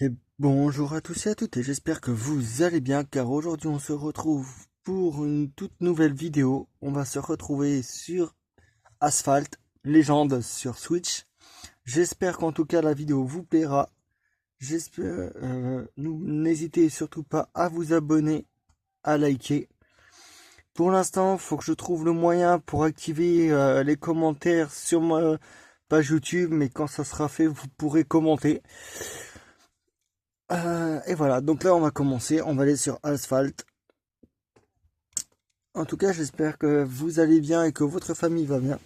Et bonjour à tous et à toutes, et j'espère que vous allez bien, car aujourd'hui on se retrouve pour une toute nouvelle vidéo. On va se retrouver sur Asphalt, Légende sur Switch. J'espère qu'en tout cas la vidéo vous plaira. J'espère, n'hésitez surtout pas à vous abonner, à liker. Pour l'instant, il faut que je trouve le moyen pour activer les commentaires sur ma page YouTube, mais quand ça sera fait, vous pourrez commenter. Et voilà, donc là on va commencer, on va aller sur Asphalt. En tout cas, j'espère que vous allez bien et que votre famille va bien.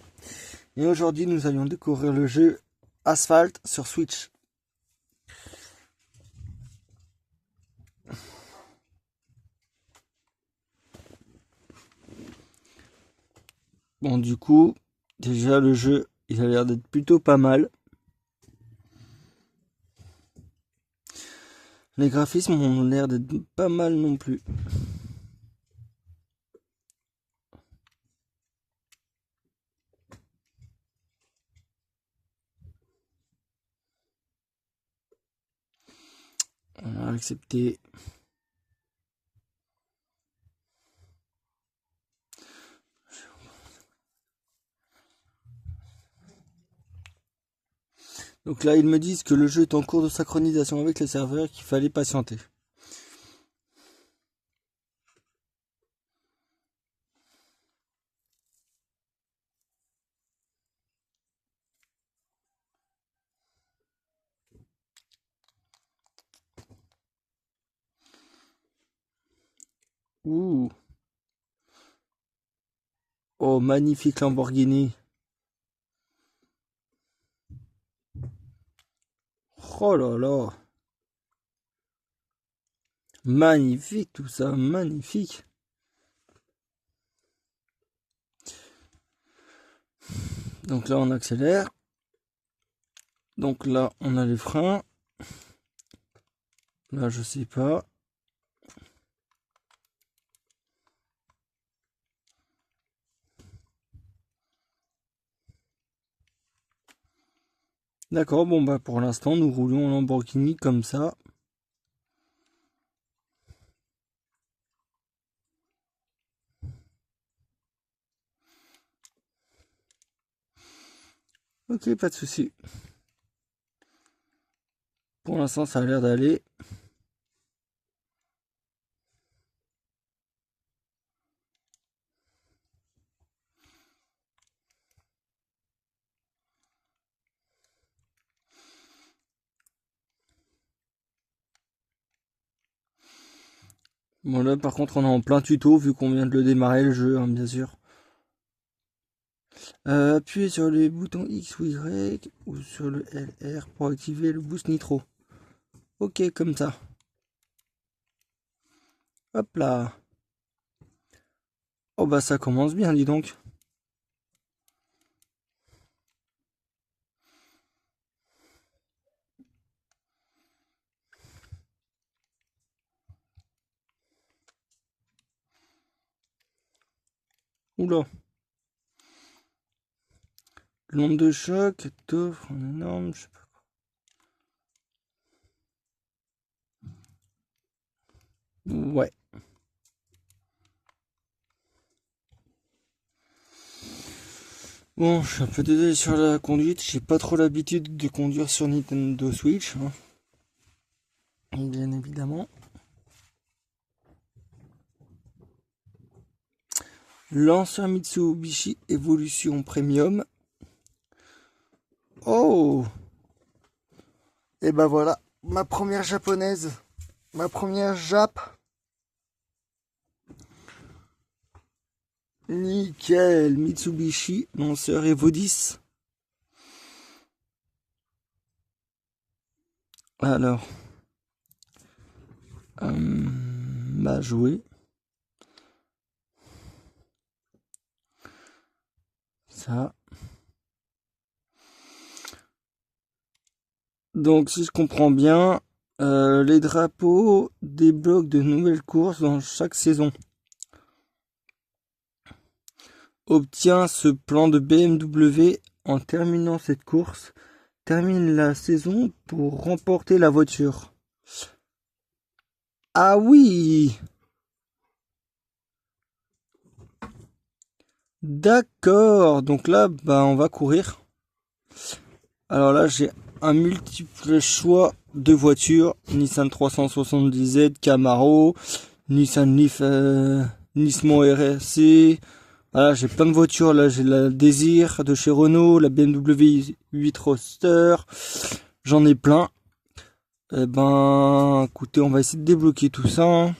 Et aujourd'hui, nous allons découvrir le jeu Asphalt sur Switch. Bon, du coup, déjà le jeu, il a l'air d'être plutôt pas mal. Les graphismes ont l'air d'être pas mal non plus. On va accepter. Donc là, ils me disent que le jeu est en cours de synchronisation avec les serveurs, qu'il fallait patienter. Ouh. Oh, magnifique Lamborghini. Oh là là. Magnifique tout ça, magnifique. Donc là, on accélère. Donc là, on a les freins. Là, je sais pas. D'accord, bon bah pour l'instant, nous roulons en Lamborghini comme ça. Ok, pas de souci. Pour l'instant, ça a l'air d'aller. Bon là, par contre, on est en plein tuto vu qu'on vient de le démarrer le jeu, hein, bien sûr. Appuyez sur les boutons X ou Y ou sur le LR pour activer le boost nitro. Ok, comme ça. Hop là. Oh bah ça commence bien, dis donc. Oula. L'onde de choc t'offre un énorme... Je sais pas. Ouais. Bon, je suis un peu désolé sur la conduite, j'ai pas trop l'habitude de conduire sur Nintendo Switch, hein, bien évidemment. L'ancien Mitsubishi Evolution Premium. Oh! Et ben voilà, ma première japonaise, ma première Jap. Nickel, Mitsubishi, lanceur Evo 10. Alors, bah jouer. Ça. Donc si je comprends bien, les drapeaux débloquent de nouvelles courses dans chaque saison. Obtient ce plan de BMW en terminant cette course. Termine la saison pour remporter la voiture. Ah oui! D'accord, donc là, bah, on va courir. Alors là, j'ai un multiple choix de voitures. Nissan 370Z, Camaro, Nissan Leaf, Nismo RRC. Voilà, j'ai plein de voitures. Là, j'ai la Désir de chez Renault, la BMW 8 Roadster. J'en ai plein. Eh ben, écoutez, on va essayer de débloquer tout ça, hein.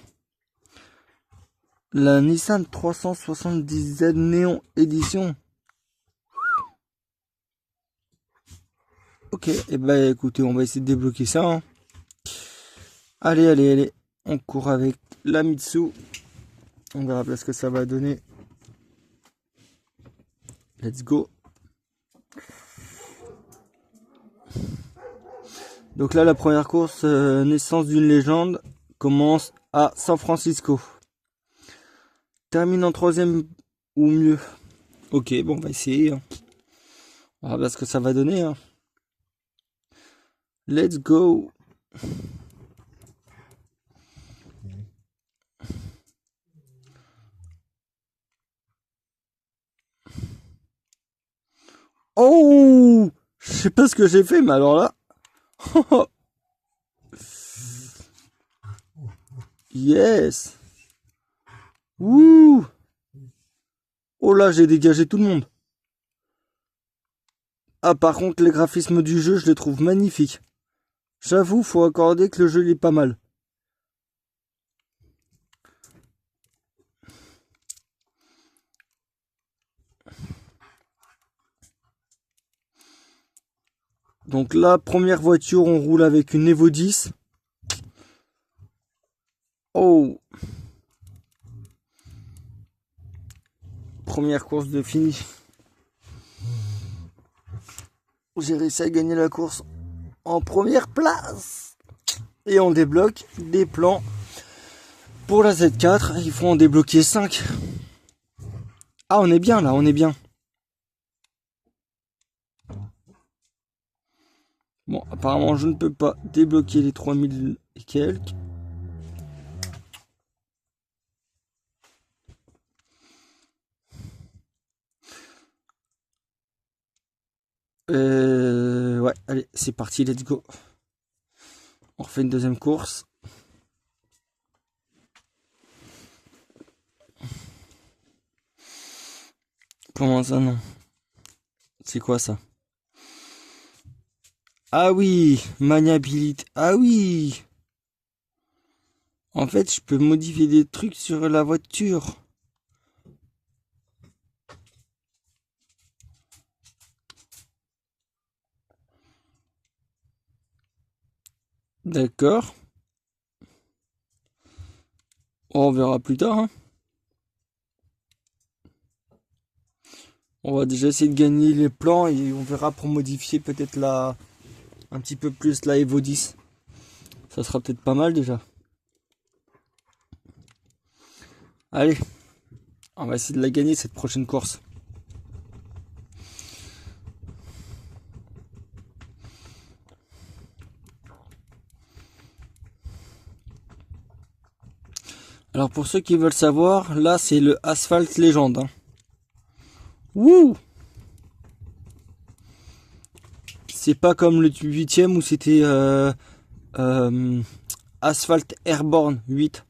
La Nissan 370Z Néon Édition. Ok, et ben écoutez, on va essayer de débloquer ça, hein. Allez, allez, allez. On court avec la Mitsu. On verra bien ce que ça va donner. Let's go. Donc là, la première course, naissance d'une légende, commence à San Francisco. Termine en troisième ou mieux. Ok, bon, on va essayer, hein. On verra bien ce que ça va donner, hein. Let's go. Oh, je sais pas ce que j'ai fait, mais alors là. Yes. Wouh. Oh là, j'ai dégagé tout le monde. Ah, par contre, les graphismes du jeu, je les trouve magnifiques. J'avoue, faut accorder que le jeu il est pas mal. Donc là, première voiture, on roule avec une Evo 10. Oh. Première course de fini. J'ai réussi à gagner la course en première place. Et on débloque des plans pour la Z4. Il faut en débloquer 5. Ah, on est bien là, on est bien. Bon, apparemment, je ne peux pas débloquer les 3000 et quelques. Ouais, allez, c'est parti, let's go. On refait une deuxième course. Comment ça, non? C'est quoi ça? Ah oui, maniabilité. Ah oui. En fait, je peux modifier des trucs sur la voiture. D'accord. On verra plus tard, hein. On va déjà essayer de gagner les plans et on verra pour modifier peut-être un petit peu plus la Evo 10. Ça sera peut-être pas mal déjà. Allez, on va essayer de la gagner cette prochaine course. Alors pour ceux qui veulent savoir, là c'est le Asphalt Légende, hein. Wouh! C'est pas comme le 8ème où c'était Asphalt Airborne 8.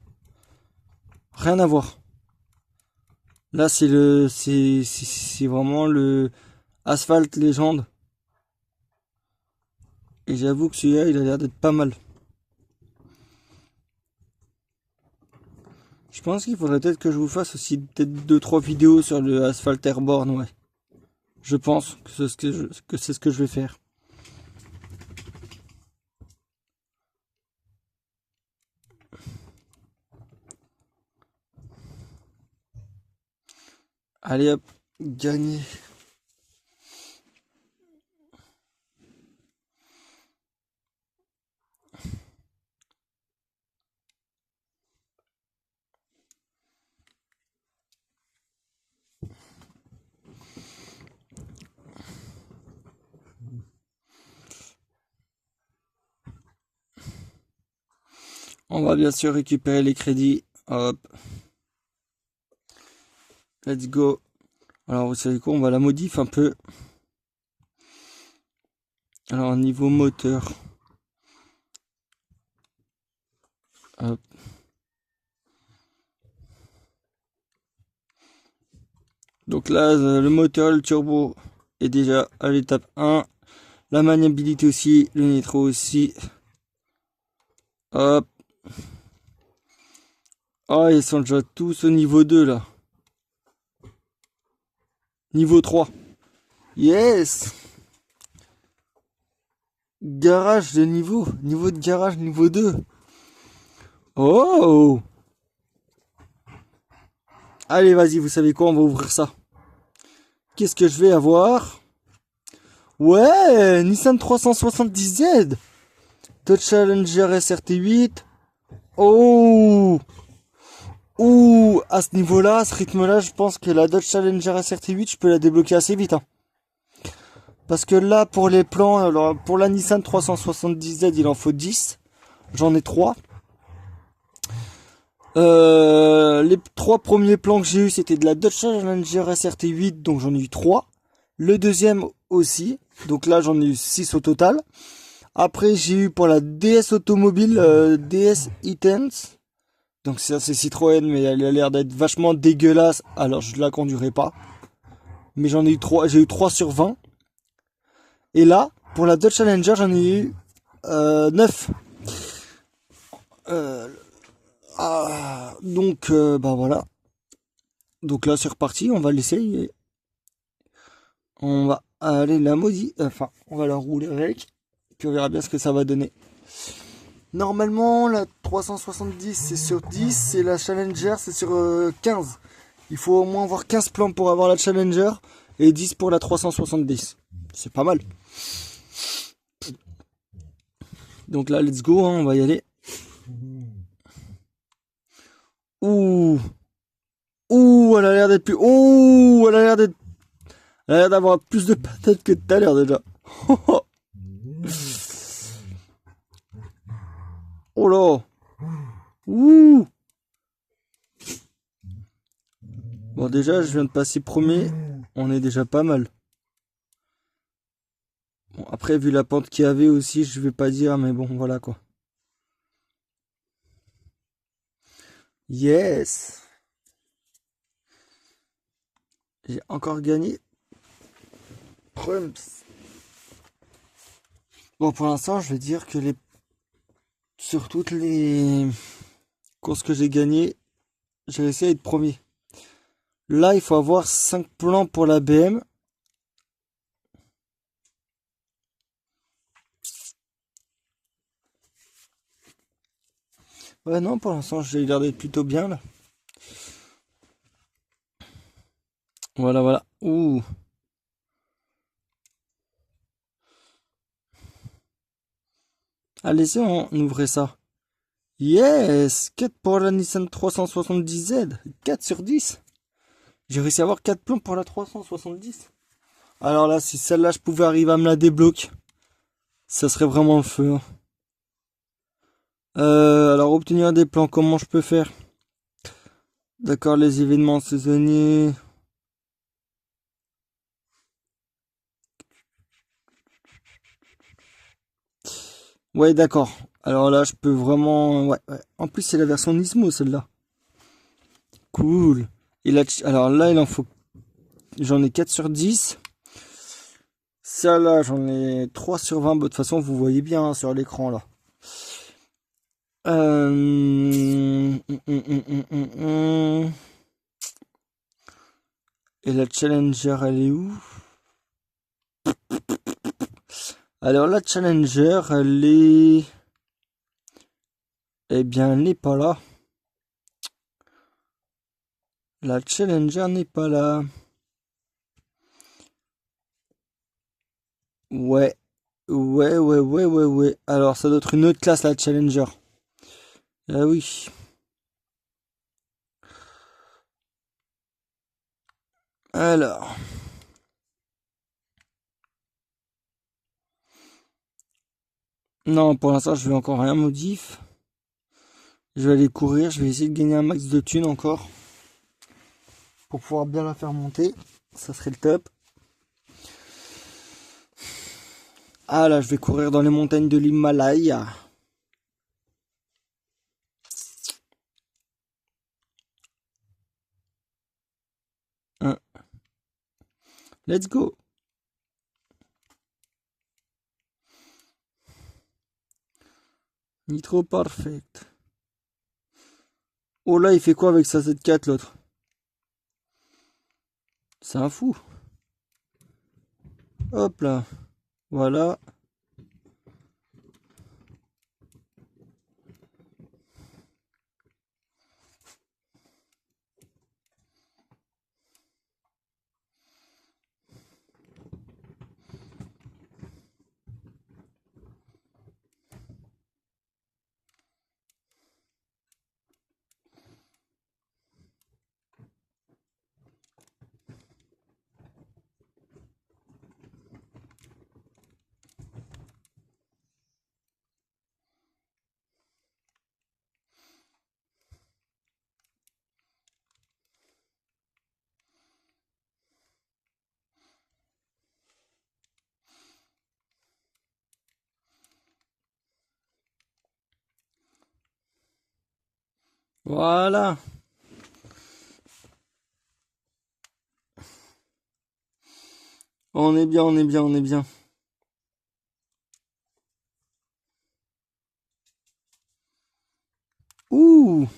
Rien à voir. Là c'est vraiment le Asphalt Légende. Et j'avoue que celui-là il a l'air d'être pas mal. Je pense qu'il faudrait peut-être que je vous fasse aussi peut-être 2-3 vidéos sur le Asphalt Airborne, ouais. Je pense que c'est ce que je vais faire. Allez hop, gagné. On va bien sûr récupérer les crédits. Hop. Let's go. Alors, vous savez quoi? On va la modifier un peu. Alors, niveau moteur. Hop. Donc là, le moteur, le turbo est déjà à l'étape 1. La maniabilité aussi, le nitro aussi. Hop. Ah, ils sont déjà tous au niveau 2 là. Niveau 3. Yes! Garage de niveau. Niveau de garage, niveau 2. Oh! Allez, vas-y, vous savez quoi? On va ouvrir ça. Qu'est-ce que je vais avoir? Ouais! Nissan 370Z! Dodge Challenger SRT8. Oh! Ouh! À ce niveau-là, à ce rythme-là, je pense que la Dodge Challenger SRT8, je peux la débloquer assez vite. Hein. Parce que là, pour les plans, alors pour la Nissan 370Z, il en faut 10. J'en ai 3. Les 3 premiers plans que j'ai eu, c'était de la Dodge Challenger SRT8, donc j'en ai eu 3. Le deuxième aussi, donc là j'en ai eu 6 au total. Après j'ai eu pour la DS Automobile, DS e-Tense. Donc ça c'est Citroën, mais elle a l'air d'être vachement dégueulasse, alors je la conduirai pas. Mais j'en ai eu 3, j'ai eu 3 sur 20. Et là, pour la Dodge Challenger, j'en ai eu 9. Donc, bah voilà. Donc là, c'est reparti. On va l'essayer. On va aller la modifier. Enfin, on va la rouler avec. Puis on verra bien ce que ça va donner. Normalement, la 370 c'est sur 10 et la Challenger c'est sur 15. Il faut au moins avoir 15 plans pour avoir la Challenger et 10 pour la 370. C'est pas mal. Donc là, let's go, hein, on va y aller. Ouh, ouh, elle a l'air d'être plus. Ouh, elle a l'air d'être. Elle a l'air d'avoir plus de patates que tout à l'heure déjà. Oh là. Ouh. Bon, déjà, je viens de passer premier. On est déjà pas mal. Bon, après, vu la pente qu'il y avait aussi, je vais pas dire, mais bon, voilà quoi. Yes. J'ai encore gagné. Prumps. Bon, pour l'instant, je vais dire que sur toutes les courses que j'ai gagnées, j'ai réussi à être premier. Là, il faut avoir 5 plans pour la BM. Ouais, non, pour l'instant, j'ai l'air d'être plutôt bien, là. Voilà, voilà. Ouh. Allez-y, on ouvre ça. Yes! 4 pour la Nissan 370Z. 4 sur 10. J'ai réussi à avoir 4 plombs pour la 370. Alors là, si celle-là, je pouvais arriver à me la débloquer, ça serait vraiment le feu. Hein. Alors, obtenir des plans, comment je peux faire? D'accord, les événements saisonniers. Ouais, d'accord. Alors là, je peux vraiment... Ouais, ouais. En plus, c'est la version Nismo, celle-là. Cool. Et là, alors là, il en faut... J'en ai 4 sur 10. Celle-là, j'en ai 3 sur 20. Bah, de toute façon, vous voyez bien hein, sur l'écran, là. Et la Challenger, elle est où? Alors la Challenger, elle est... Eh bien, elle n'est pas là. La Challenger n'est pas là. Ouais. Ouais. Alors, ça doit être une autre classe, la Challenger. Ah oui. Alors. Non, pour l'instant, je vais encore rien modif. Je vais aller courir, je vais essayer de gagner un max de thunes encore. Pour pouvoir bien la faire monter. Ça serait le top. Ah là, je vais courir dans les montagnes de l'Himalaya. Let's go. Nitro Perfect. Oh là, il fait quoi avec sa Z4 l'autre? C'est un fou. Hop là. Voilà. Voilà. On est bien, on est bien, on est bien. Ouh.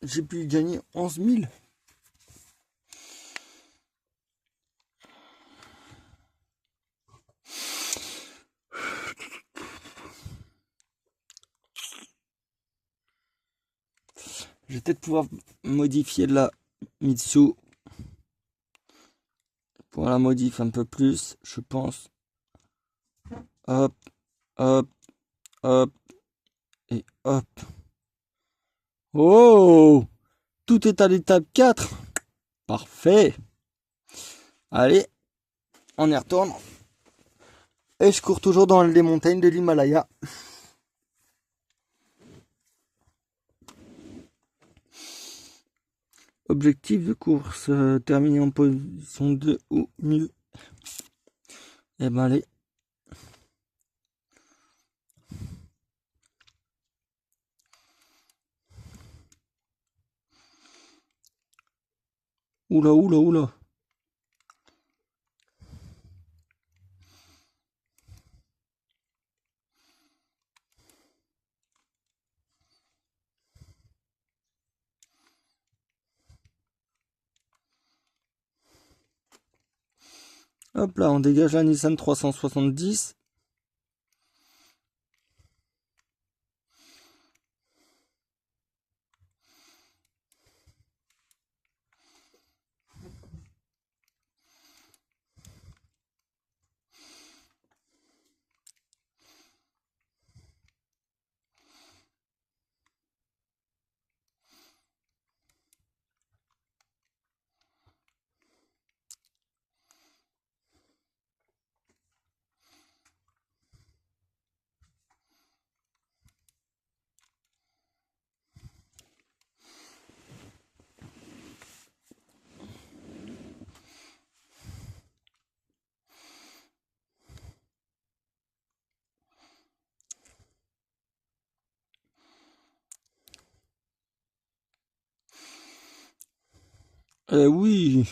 J'ai pu gagner 11 000. Je vais peut-être pouvoir modifier la Mitsu. Pour la modifier un peu plus, je pense. Hop, hop, hop, et hop. Oh! Tout est à l'étape 4. Parfait. Allez, on y retourne. Et je cours toujours dans les montagnes de l'Himalaya. Objectif de course, terminer en position 2 ou mieux. Et ben allez. Oula, oula, oula. Hop là, on dégage la Nissan 370. Oui.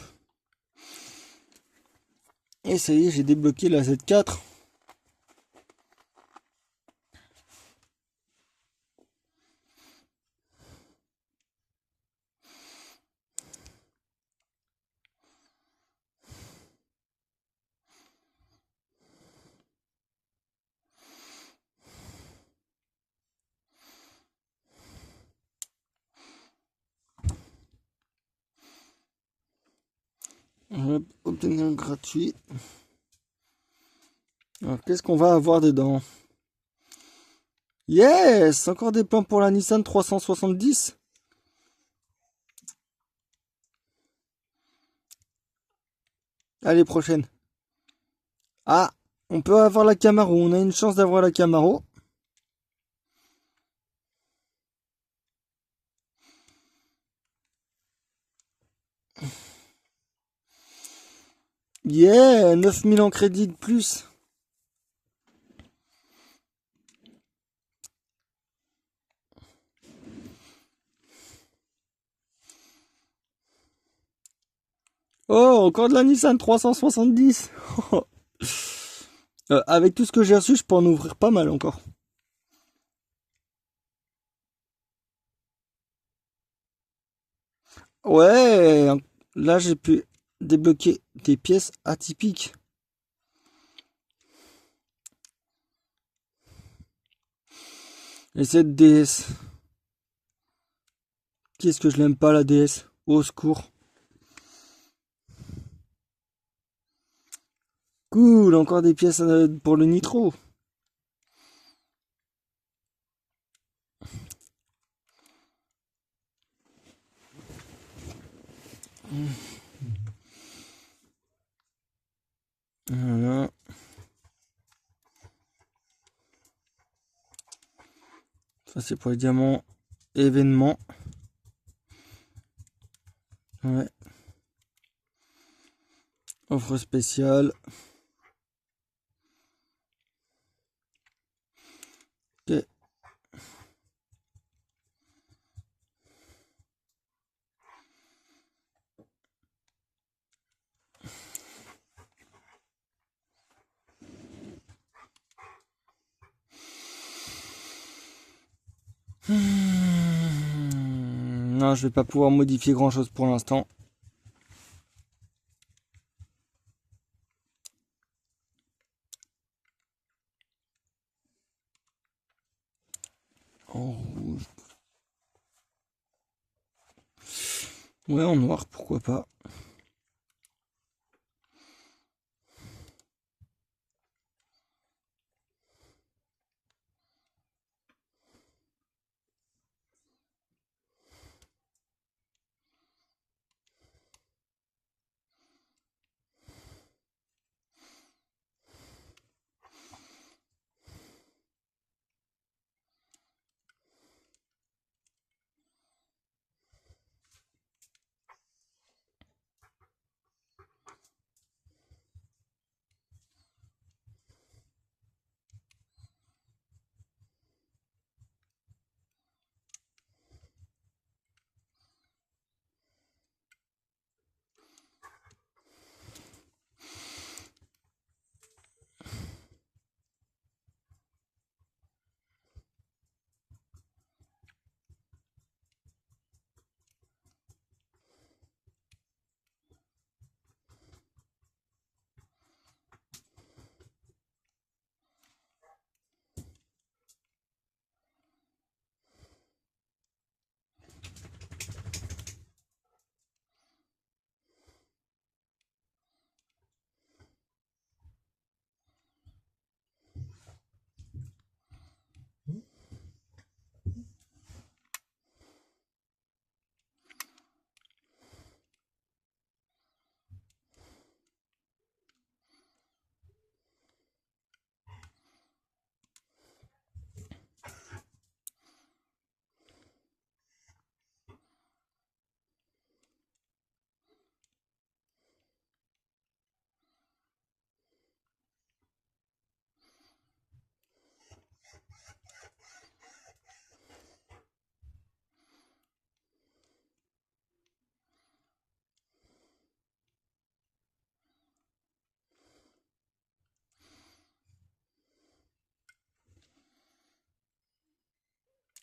Et ça y est, j'ai débloqué la Z4. On va obtenir un gratuit. Alors, qu'est-ce qu'on va avoir dedans? Yes! Encore des plans pour la Nissan 370. Allez, prochaine. Ah, on peut avoir la Camaro. On a une chance d'avoir la Camaro. Yeah, 9000 en crédit de plus. Oh, encore de la Nissan 370. Avec tout ce que j'ai reçu, je peux en ouvrir pas mal encore. Ouais, là j'ai pu débloquer des pièces atypiques. Et cette DS, qu'est-ce que je l'aime pas la DS? Au secours. Cool, encore des pièces pour le nitro. Voilà. Ça c'est pour les diamants événements. Ouais. Offre spéciale. Ok. Non, je vais pas pouvoir modifier grand chose pour l'instant. En rouge. Ouais, en noir, pourquoi pas.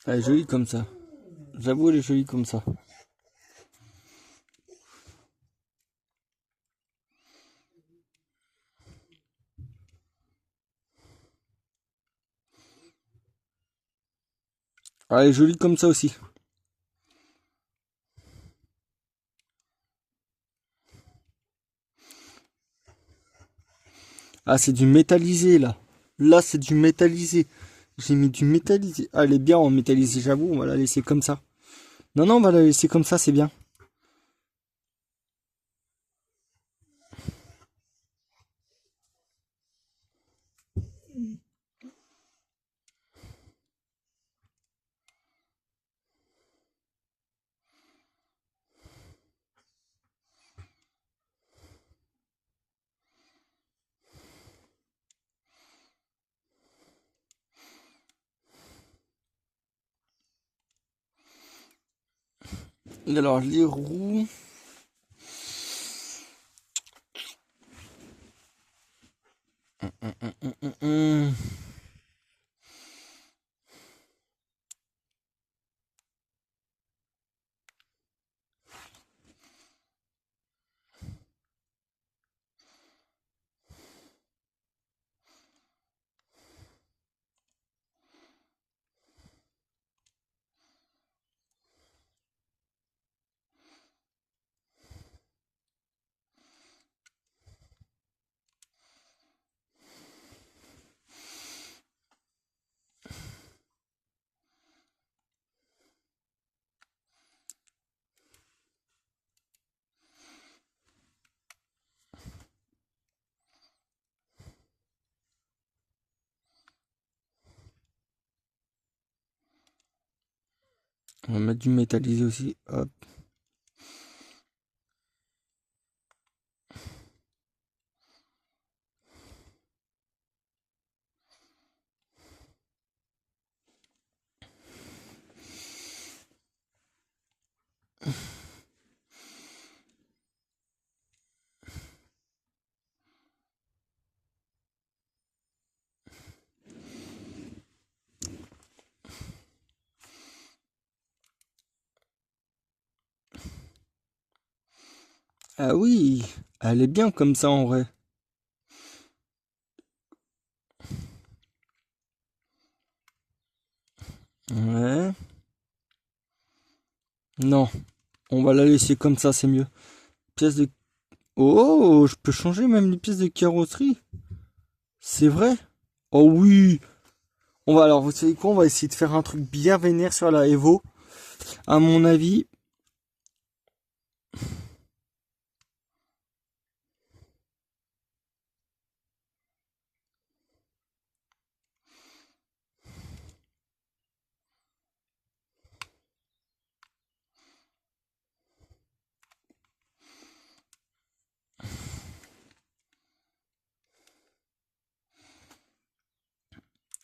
Elle est jolie comme ça. J'avoue, elle est jolie comme ça. Elle est jolie comme ça aussi. Ah, c'est du métallisé là. Là, c'est du métallisé. J'ai mis du métallisé. Ah, elle est bien en métallisé, j'avoue. On va la laisser comme ça. Non, non, on va la laisser comme ça, c'est bien. Et alors les roues. Hum. On va mettre du métallisé aussi. Hop. Ah oui, elle est bien comme ça en vrai. Ouais. Non, on va la laisser comme ça, c'est mieux. Pièce de... Oh, je peux changer même les pièces de carrosserie. C'est vrai? Oh oui. On va alors, vous savez quoi? On va essayer de faire un truc bien vénère sur la Evo. À mon avis.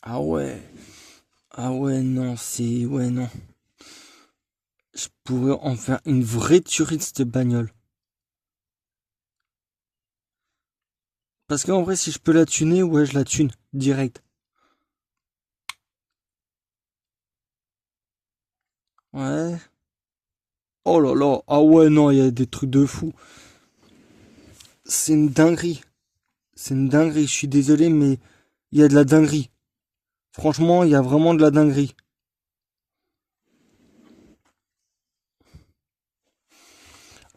Ah ouais. Ah ouais, non, c'est... Ouais, non. Je pourrais en faire une vraie tuerie de cette bagnole. Parce qu'en vrai, si je peux la tuner, ouais, je la tune. Direct. Ouais. Oh là là. Ah ouais, non, il y a des trucs de fou. C'est une dinguerie. C'est une dinguerie. Je suis désolé, mais il y a de la dinguerie. Franchement, il y a vraiment de la dinguerie.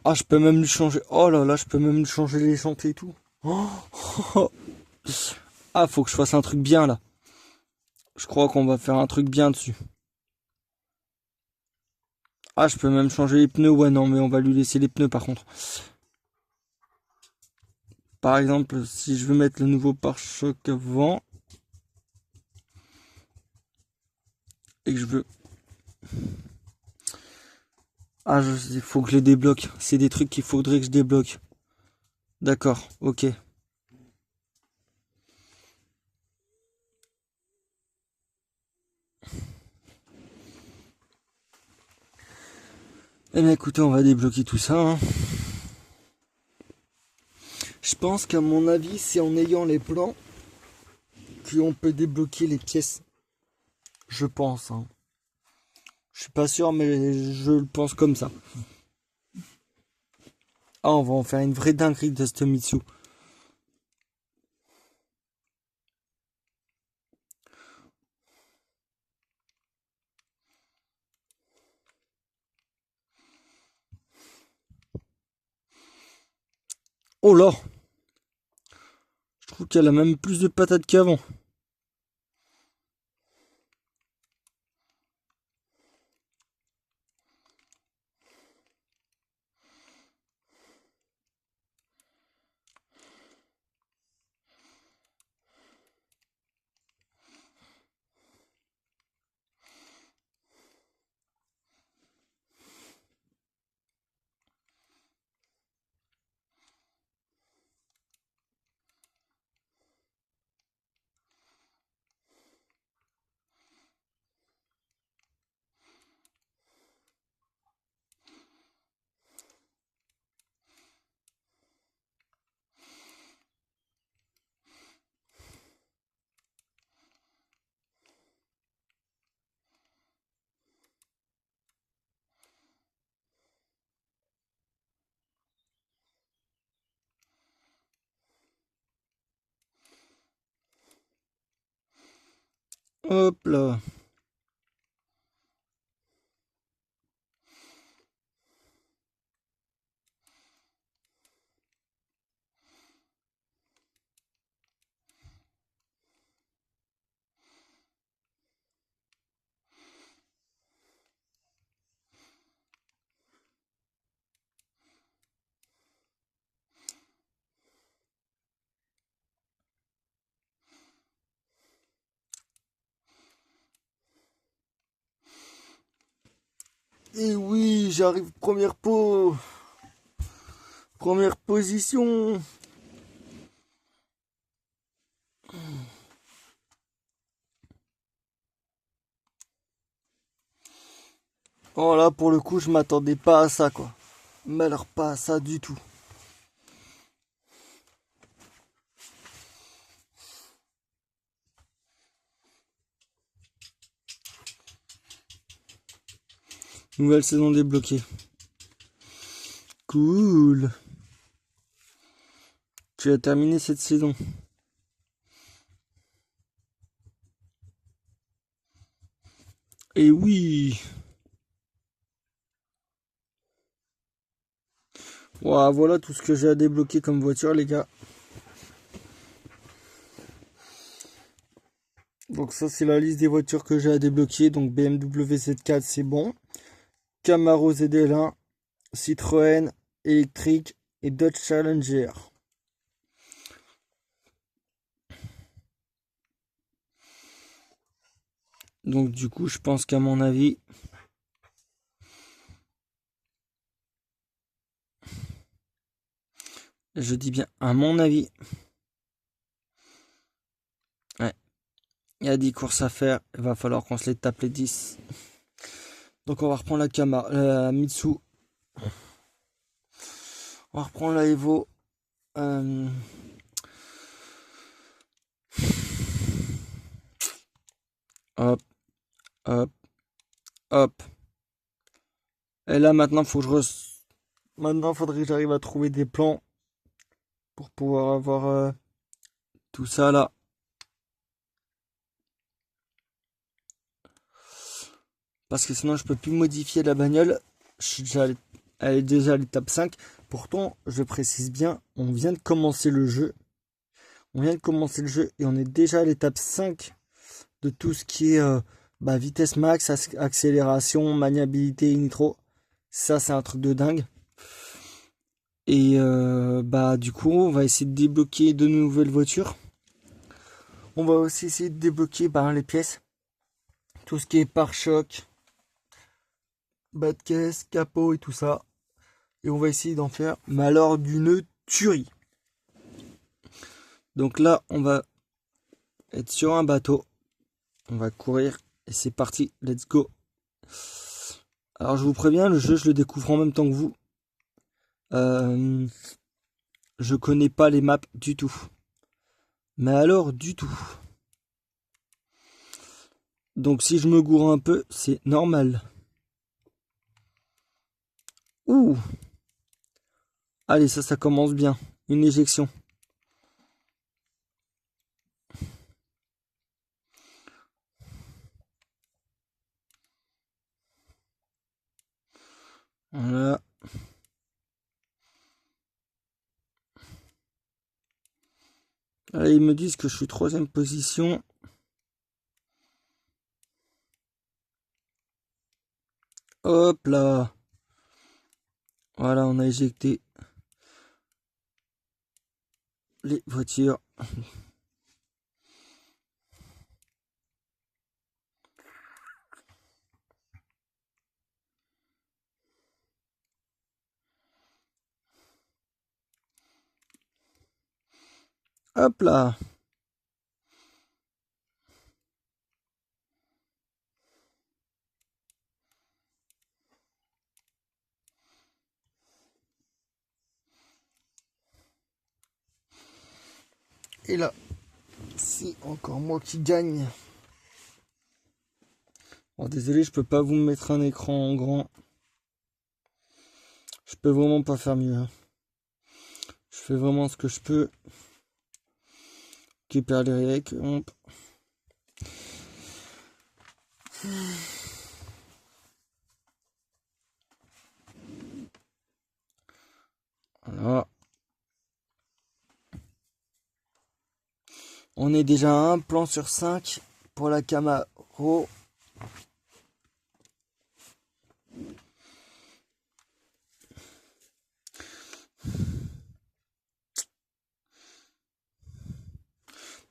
Ah, je peux même lui changer. Oh là là, je peux même lui changer les jantes et tout. Oh. Ah, faut que je fasse un truc bien là. Je crois qu'on va faire un truc bien dessus. Ah, je peux même changer les pneus. Ouais, non, mais on va lui laisser les pneus par contre. Par exemple, si je veux mettre le nouveau pare-choc avant et que je veux... Ah, il faut que je les débloque. C'est des trucs qu'il faudrait que je débloque. D'accord, ok. Eh bien écoutez, on va débloquer tout ça, hein. Je pense qu'à mon avis, c'est en ayant les plans qu'on peut débloquer les pièces. Je pense, hein. Je suis pas sûr, mais je le pense comme ça. Ah, on va en faire une vraie dinguerie de cette Mitsu. Oh là! Je trouve qu'elle a même plus de patates qu'avant. Hop là. Et oui, j'arrive première position. Oh là, pour le coup, je m'attendais pas à ça, quoi. Mais alors pas à ça du tout. Nouvelle saison débloquée. Cool. Tu as terminé cette saison. Et oui. Wow, voilà tout ce que j'ai à débloquer comme voiture, les gars. Donc ça, c'est la liste des voitures que j'ai à débloquer. Donc BMW Z4, c'est bon. Camaro ZL1, Citroën électrique et Dodge Challenger. Donc du coup, je pense qu'à mon avis, je dis bien à mon avis, ouais, il y a 10 courses à faire, il va falloir qu'on se les tape les 10. Donc on va reprendre la Mitsu, on va reprendre la Evo. Hop, hop, hop. Et là maintenant, maintenant faudrait que j'arrive à trouver des plans pour pouvoir avoir tout ça là. Parce que sinon je peux plus modifier la bagnole. Elle est déjà à l'étape 5. Pourtant, je précise bien, on vient de commencer le jeu. On vient de commencer le jeu et on est déjà à l'étape 5 de tout ce qui est vitesse max, accélération, maniabilité, nitro. Ça, c'est un truc de dingue. Et du coup, on va essayer de débloquer de nouvelles voitures. On va aussi essayer de débloquer les pièces. Tout ce qui est pare-choc, bas de caisse, capot et tout ça. Et on va essayer d'en faire, mais alors d'une tuerie. Donc là, on va être sur un bateau. On va courir et c'est parti, let's go. Alors je vous préviens, le jeu, je le découvre en même temps que vous. Je connais pas les maps du tout. Mais alors, du tout. Donc si je me gourre un peu, c'est normal. Ouh. Allez, ça commence bien. Une éjection. Voilà. Allez, ils me disent que je suis 3ème position. Hop là. Voilà, on a éjecté les voitures. Hop là. Et là, c'est encore moi qui gagne. Bon, désolé, je peux pas vous mettre un écran en grand. Je peux vraiment pas faire mieux. Je fais vraiment ce que je peux. Récupère les règles. Voilà. On est déjà à un plan sur 5 pour la Camaro.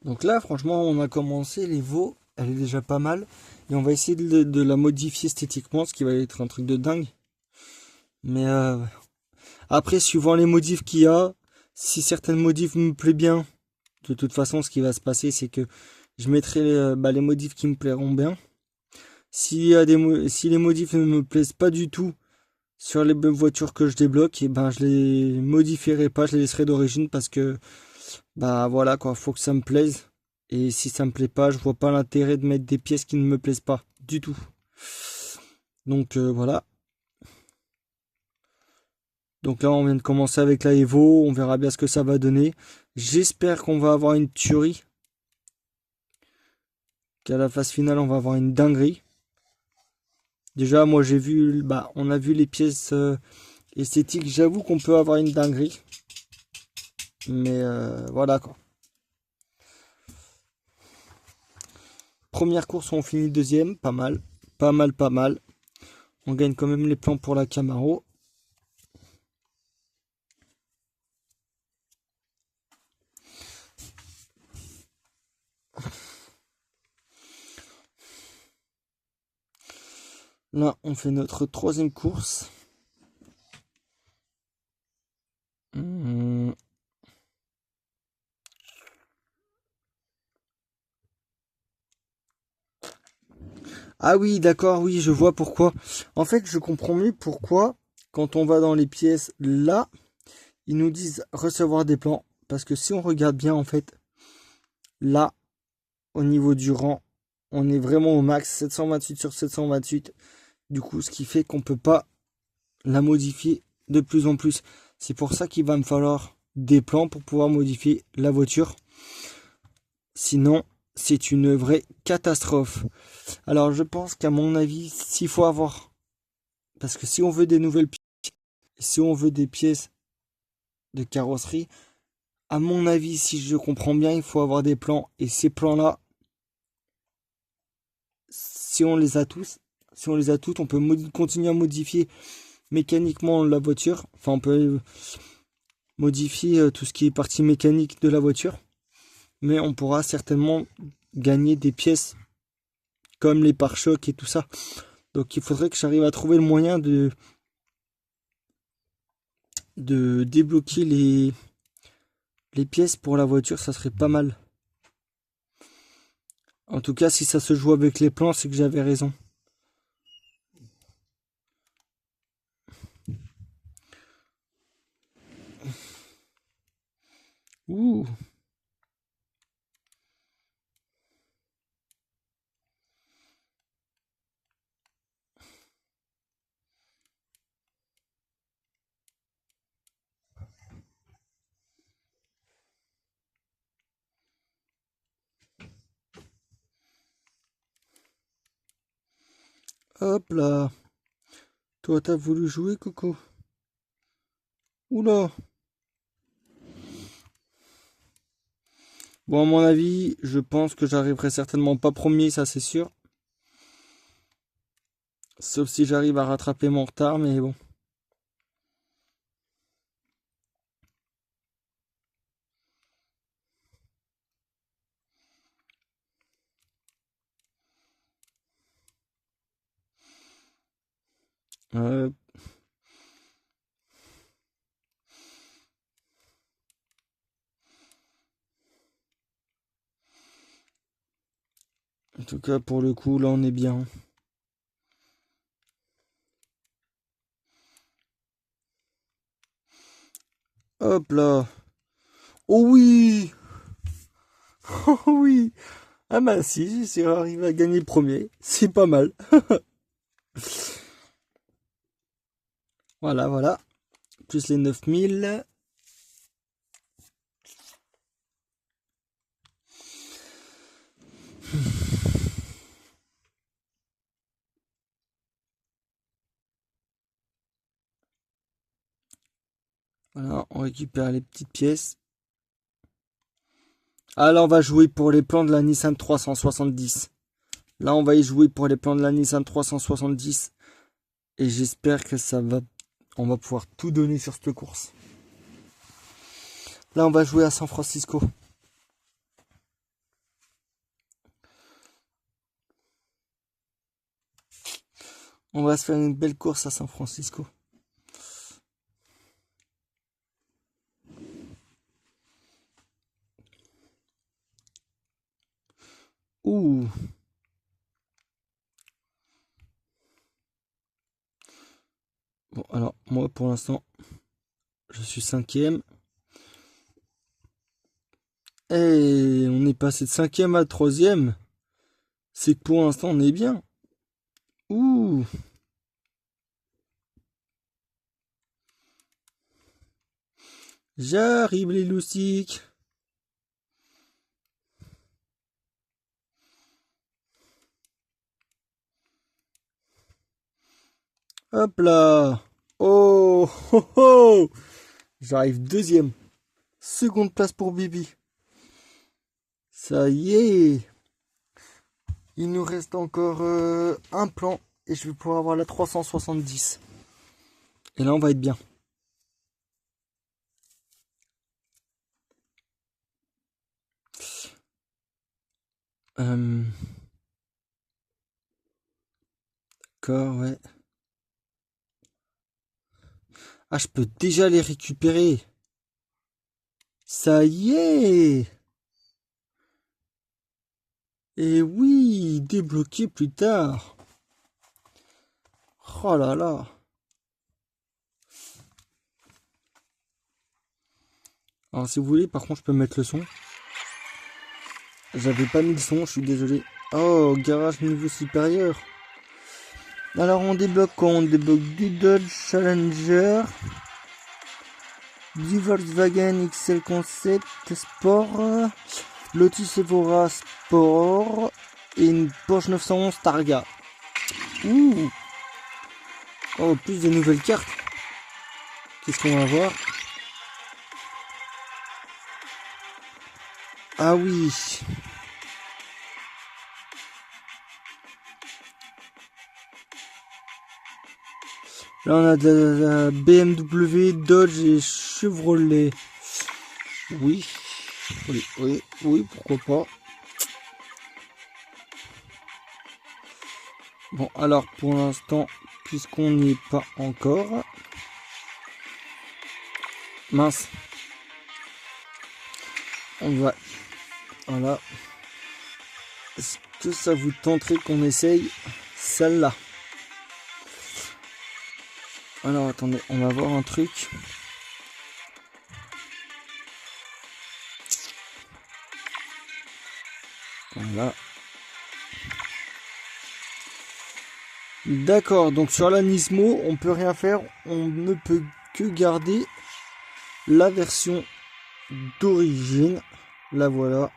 Donc là, franchement, on a commencé l'Evo, elle est déjà pas mal. Et on va essayer de la modifier esthétiquement, ce qui va être un truc de dingue. Mais après, suivant les modifs qu'il y a, si certaines modifs me plaisent bien, de toute façon, ce qui va se passer, c'est que je mettrai les modifs qui me plairont bien. Si les modifs ne me plaisent pas du tout sur les voitures que je débloque, et ben je les modifierai pas, je les laisserai d'origine parce que bah voilà quoi, faut que ça me plaise. Et si ça me plaît pas, je vois pas l'intérêt de mettre des pièces qui ne me plaisent pas du tout. Donc voilà. Donc là, on vient de commencer avec la Evo, on verra bien ce que ça va donner. J'espère qu'on va avoir une tuerie. Qu'à la phase finale, on va avoir une dinguerie. Déjà, moi j'ai vu, on a vu les pièces esthétiques. J'avoue qu'on peut avoir une dinguerie. Mais voilà quoi. Première course, on finit deuxième, pas mal. Pas mal, pas mal. On gagne quand même les plans pour la Camaro. Là, on fait notre troisième course. Ah oui, d'accord, oui, je vois pourquoi. En fait, je comprends mieux pourquoi, quand on va dans les pièces là, ils nous disent recevoir des plans. Parce que si on regarde bien, en fait, là, au niveau du rang, on est vraiment au max, 728 sur 728. Du coup, ce qui fait qu'on peut pas la modifier de plus en plus. C'est pour ça qu'il va me falloir des plans pour pouvoir modifier la voiture. Sinon, c'est une vraie catastrophe. Alors, je pense qu'à mon avis, s'il faut avoir... Parce que si on veut des nouvelles pièces, si on veut des pièces de carrosserie, à mon avis, si je comprends bien, il faut avoir des plans. Et ces plans-là, si on les a tous, si on les a toutes, on peut continuer à modifier mécaniquement la voiture. Enfin, on peut modifier tout ce qui est partie mécanique de la voiture. Mais on pourra certainement gagner des pièces comme les pare-chocs et tout ça. Donc il faudrait que j'arrive à trouver le moyen de débloquer les pièces pour la voiture, ça serait pas mal. En tout cas, si ça se joue avec les plans, c'est que j'avais raison. Ouh. Hop là. Toi, t'as voulu jouer, Coco. Oula. Bon, à mon avis, je pense que j'arriverai certainement pas premier, ça c'est sûr. Sauf si j'arrive à rattraper mon retard, mais bon. Euh, En tout cas, pour le coup, là, on est bien. Hop là. Oh oui. Oh oui. Ah bah si, j'ai arrivé à gagner le premier. C'est pas mal. Voilà, voilà. Plus les 9000. Voilà, on récupère les petites pièces. Ah, là, on va jouer pour les plans de la Nissan 370. Là, on va y jouer pour les plans de la Nissan 370. Et j'espère que on va pouvoir tout donner sur cette course. Là, on va jouer à San Francisco. On va se faire une belle course à San Francisco. Ouh. Bon, alors, moi, pour l'instant, je suis 5e. Et on est passé de 5e à 3e. C'est que pour l'instant, on est bien. Ouh. J'arrive, les loustiques. Hop là. Oh, oh, oh. J'arrive 2e. Seconde place pour Bibi. Ça y est. Il nous reste encore un plan. Et je vais pouvoir avoir la 370. Et là, on va être bien. D'accord, ouais. Ah, je peux déjà les récupérer. Ça y est. Et oui, débloquer plus tard. Oh là là. Alors si vous voulez, par contre, je peux mettre le son. J'avais pas mis le son, je suis désolé. Oh, garage niveau supérieur. Alors on débloque quoi? On débloque du Dodge Challenger, du Volkswagen XL Concept Sport, Lotus Evora Sport et une Porsche 911 Targa. Ouh. Oh, plus de nouvelles cartes. Qu'est-ce qu'on va voir? Ah oui. Là, on a de la BMW, Dodge et Chevrolet. Oui. Oui, oui, oui, pourquoi pas. Bon, alors, pour l'instant, puisqu'on n'y est pas encore... Mince. On va... Voilà. Est-ce que ça vous tenterait qu'on essaye celle-là? Alors, attendez, on va voir un truc. Voilà. D'accord, donc sur la Nismo, on peut rien faire. On ne peut que garder la version d'origine. La voilà.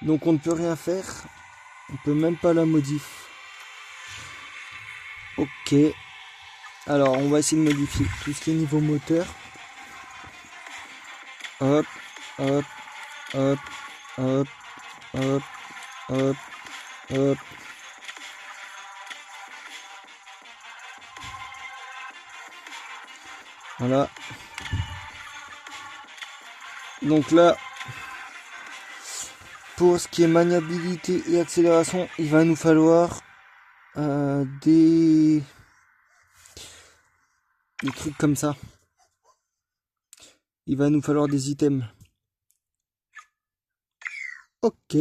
Donc on ne peut rien faire. On peut même pas la modifier. Ok. Alors on va essayer de modifier tout ce qui est niveau moteur. Hop, hop, hop, hop, hop, hop, hop. Voilà. Donc là, pour ce qui est maniabilité et accélération, il va nous falloir des trucs comme ça. Il va nous falloir des items. Ok.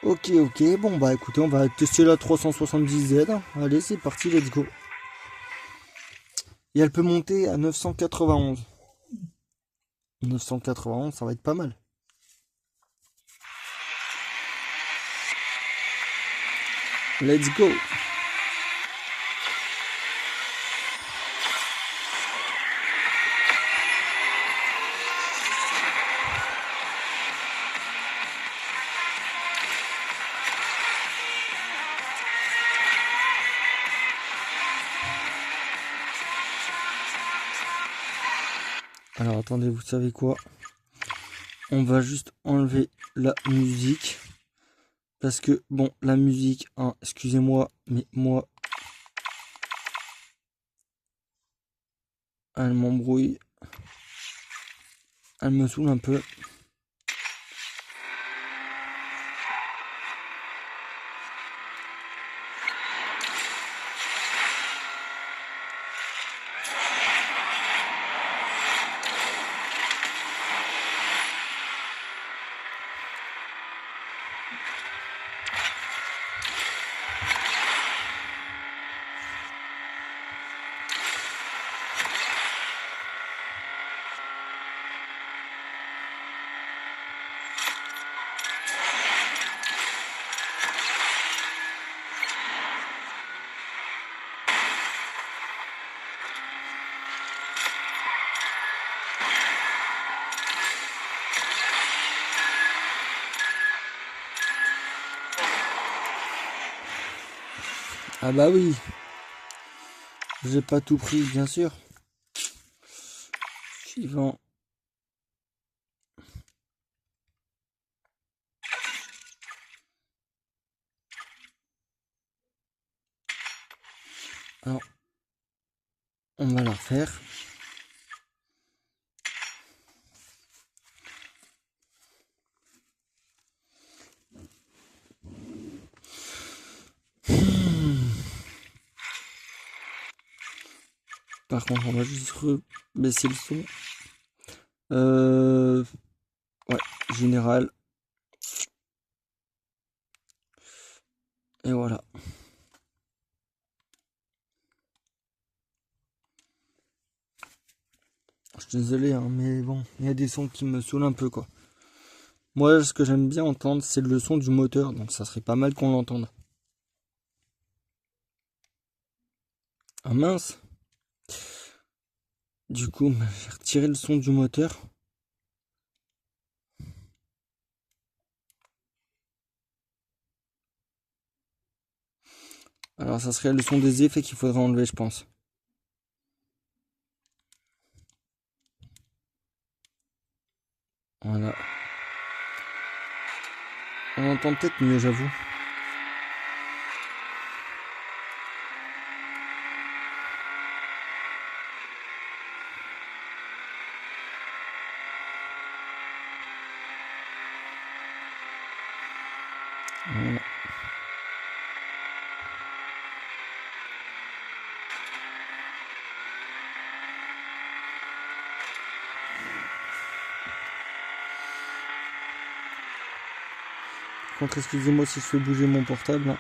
Ok, ok. Bon, bah écoutez, on va tester la 370Z. Allez, c'est parti, let's go. Et elle peut monter à 991. 991, ça va être pas mal. Let's go. Alors attendez, vous savez quoi? On va juste enlever la musique. Parce que, bon, la musique, hein, excusez-moi, mais moi, elle m'embrouille. Elle me saoule un peu. Ah bah oui, j'ai pas tout pris, bien sûr. Suivant. Alors, on va la refaire. Par contre, on va juste baisser le son. Ouais, général. Et voilà. Je suis désolé, hein, mais bon, il y a des sons qui me saoulent un peu, quoi. Moi, ce que j'aime bien entendre, c'est le son du moteur, donc ça serait pas mal qu'on l'entende. Ah mince! Du coup, j'ai retiré le son du moteur. Alors, ça serait le son des effets qu'il faudrait enlever, je pense. Voilà. On entend peut-être mieux, j'avoue. Voilà. Par contre, excusez-moi si je fais bouger mon portable, hein.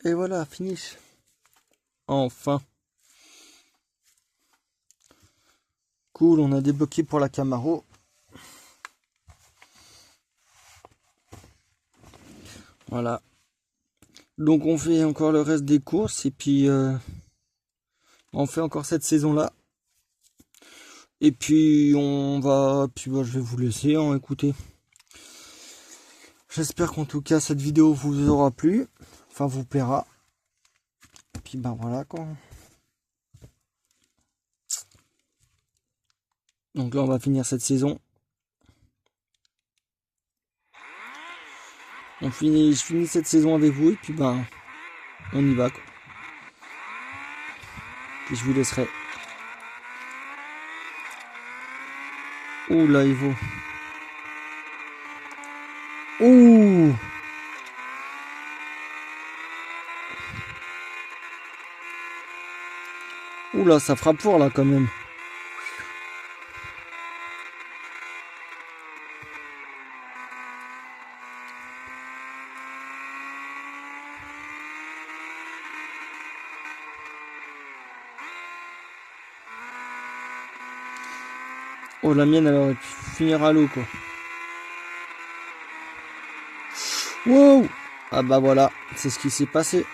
Et voilà, finish. Enfin. Cool, on a débloqué pour la Camaro. Voilà. Donc on fait encore le reste des courses et puis on fait encore cette saison-là. Et puis bah, je vais vous laisser, hein, écoutez. J'espère qu'en tout cas cette vidéo vous aura plu, enfin vous plaira. Et puis bah voilà quoi. Donc là on va finir cette saison. Je finis cette saison avec vous et puis bah on y va quoi. Puis je vous laisserai. Ouh là il vaut. Ouh. Ouh là ça frappe fort là quand même. Oh la mienne elle aurait pu finir à l'eau quoi. Wow. Ah bah voilà, c'est ce qui s'est passé.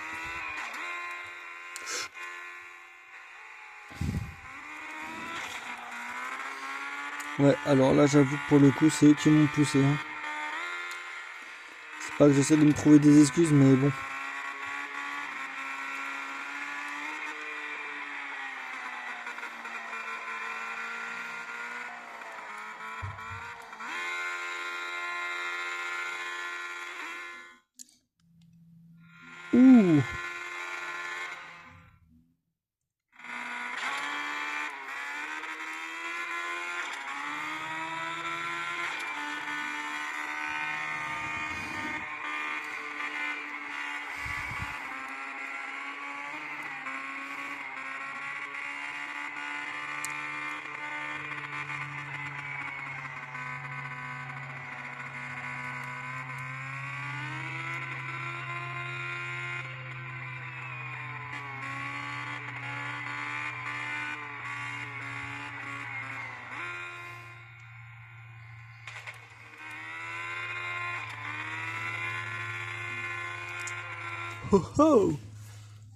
Ouais, alors là j'avoue que pour le coup c'est eux qui m'ont poussé. Hein. C'est pas que j'essaie de me trouver des excuses, mais bon. Ouh. Oh oh.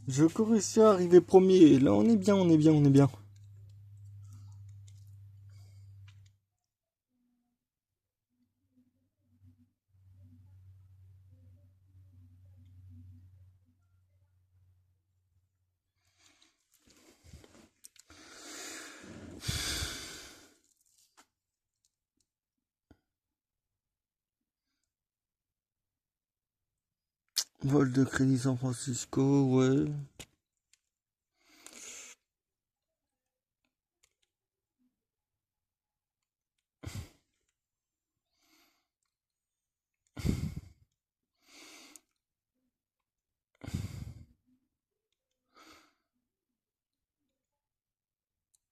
Je réussi à arriver premier. Là on est bien, on est bien, on est bien. Vol de crédit San Francisco, ouais.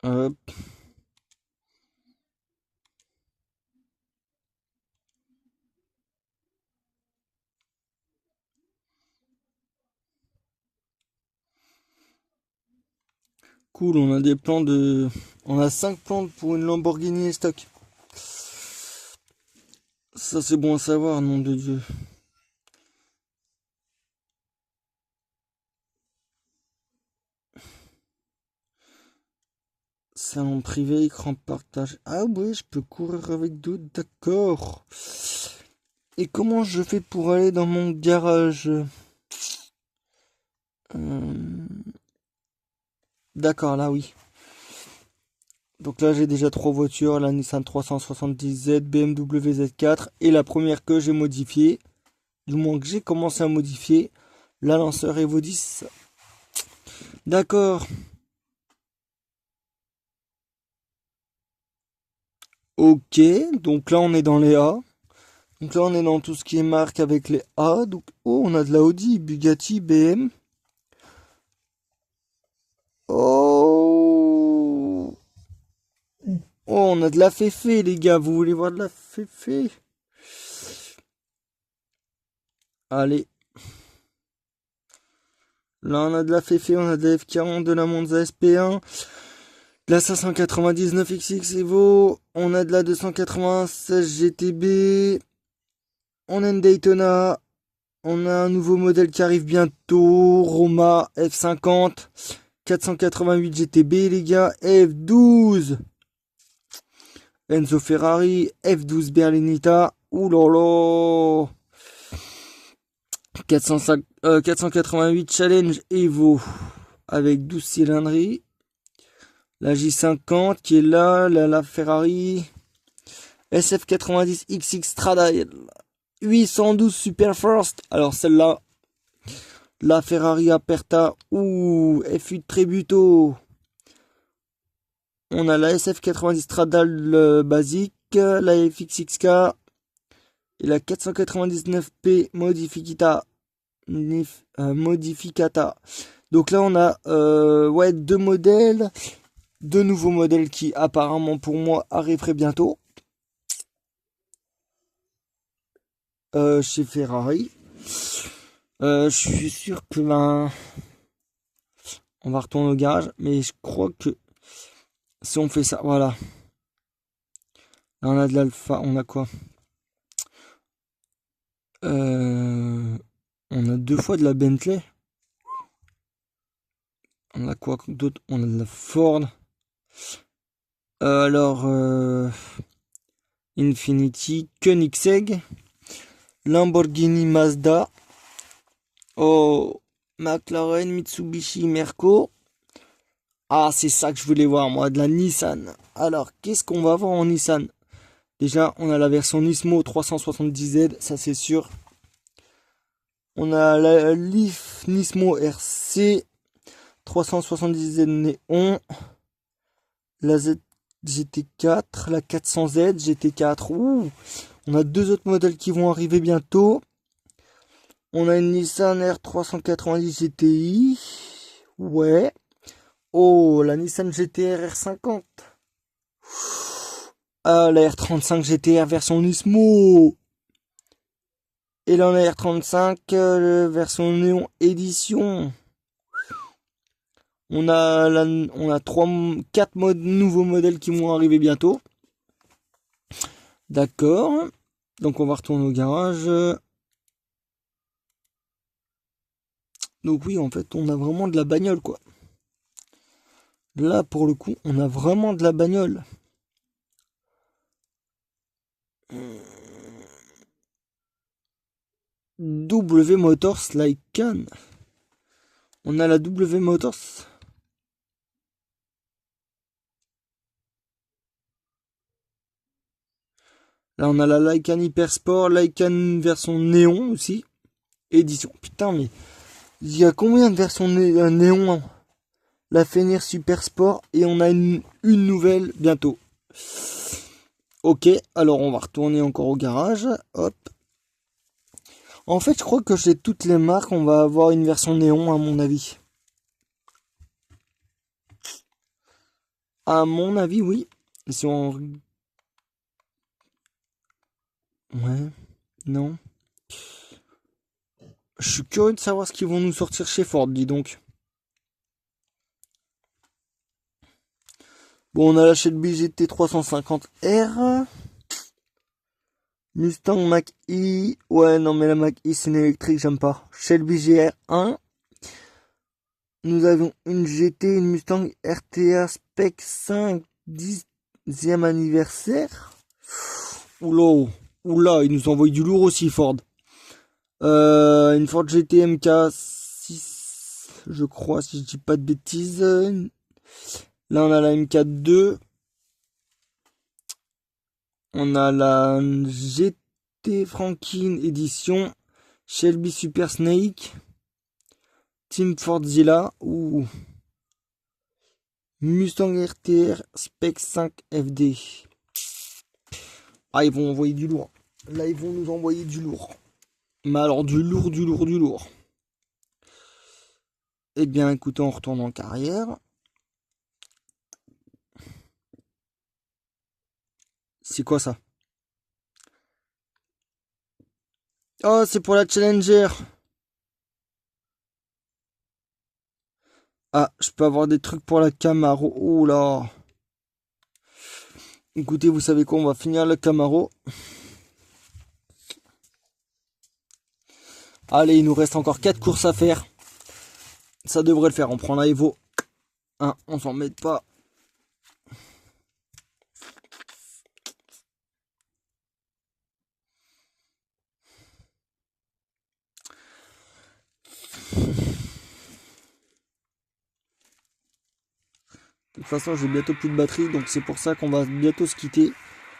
Hop. Cool, on a des plans de... On a 5 plans pour une Lamborghini stock. Ça c'est bon à savoir, nom de Dieu. Salon privé, écran partage. Ah ouais, je peux courir avec d'autres, d'accord. Et comment je fais pour aller dans mon garage? D'accord, là oui. Donc là j'ai déjà 3 voitures, la Nissan 370Z, BMW Z4 et la première que j'ai modifiée, du moins que j'ai commencé à modifier, la Lancer Evo 10. D'accord. Ok, donc là on est dans les A. Donc là on est dans tout ce qui est marque avec les A. Donc oh, on a de la Audi, Bugatti, BM. Oh, oh, on a de la féfé les gars, vous voulez voir de la féfé? Allez. Là on a de la féfé, on a de la F40, de la Monza SP1, de la 599 XX Evo, on a de la 296 GTB, on a une Daytona, on a un nouveau modèle qui arrive bientôt, Roma F50, 488 GTB les gars, F12, Enzo Ferrari, F12 Berlinetta, oulala, 488 Challenge Evo avec 12 cylindries. La J50 qui est là, la Ferrari SF90 XX Strada 812 Super First. Alors celle-là, la Ferrari Aperta ou F8 Tributo. On a la SF90 Stradale basique, la FXXK et la 499P Modificata. Donc là on a ouais, deux modèles. Deux nouveaux modèles qui apparemment pour moi arriveraient bientôt chez Ferrari. Je suis sûr que ben on va retourner au garage, mais je crois que si on fait ça, voilà. Là on a de l'alpha, on a quoi On a deux fois de la Bentley. On a quoi d'autre? On a de la Ford. Alors, Infiniti, Koenigsegg, Lamborghini, Mazda. Oh, McLaren, Mitsubishi, Merco. Ah, c'est ça que je voulais voir, moi, de la Nissan. Alors, qu'est-ce qu'on va voir en Nissan? Déjà, on a la version Nismo 370Z, ça c'est sûr. On a la Leaf Nismo RC 370Z Néon. La GT4, la 400Z, GT4. Ouh, on a deux autres modèles qui vont arriver bientôt. On a une Nissan R390 GTI. Ouais. Oh, la Nissan GTR R50. Ah, la R35 GTR version Nismo. Et là, on a R35 version Néon édition. On a 4 nouveaux modèles qui vont arriver bientôt. D'accord. Donc on va retourner au garage. Donc oui, en fait, on a vraiment de la bagnole, quoi. Là, pour le coup, on a vraiment de la bagnole. W Motors Lycan. On a la W Motors. Là, on a la Lycan Hypersport, Lycan version néon aussi. Édition. Putain, mais il y a combien de versions néon? La Fenrir Super Sport et on a une nouvelle bientôt. Ok, alors on va retourner encore au garage. Hop. En fait, je crois que chez toutes les marques, on va avoir une version néon à mon avis. À mon avis, oui. Si on... Ouais, non. Je suis curieux de savoir ce qu'ils vont nous sortir chez Ford, dis donc. Bon, on a la Shelby GT 350R. Mustang Mach-E. Ouais, non, mais la Mach-E, c'est une électrique, j'aime pas. Shelby GR1. Nous avons une GT, une Mustang RTA Spec 5, 10e anniversaire. Oula, oula, ils nous envoient du lourd aussi, Ford. Une Ford GT MK6, je crois, si je dis pas de bêtises. Là, on a la MK2. On a la GT Franklin Edition. Shelby Super Snake. Team Fordzilla. Ou Mustang RTR Spec 5 FD. Ah, ils vont envoyer du lourd. Là, ils vont nous envoyer du lourd. Mais alors, du lourd, du lourd, du lourd. Eh bien, écoutez, on retourne en carrière. C'est quoi ça? Oh, c'est pour la Challenger. Ah, je peux avoir des trucs pour la Camaro. Oh là. Écoutez, vous savez quoi? On va finir le Camaro. Allez, il nous reste encore 4 courses à faire. Ça devrait le faire. On prend la Evo. Hein, on s'en met pas. De toute façon, j'ai bientôt plus de batterie, donc c'est pour ça qu'on va bientôt se quitter.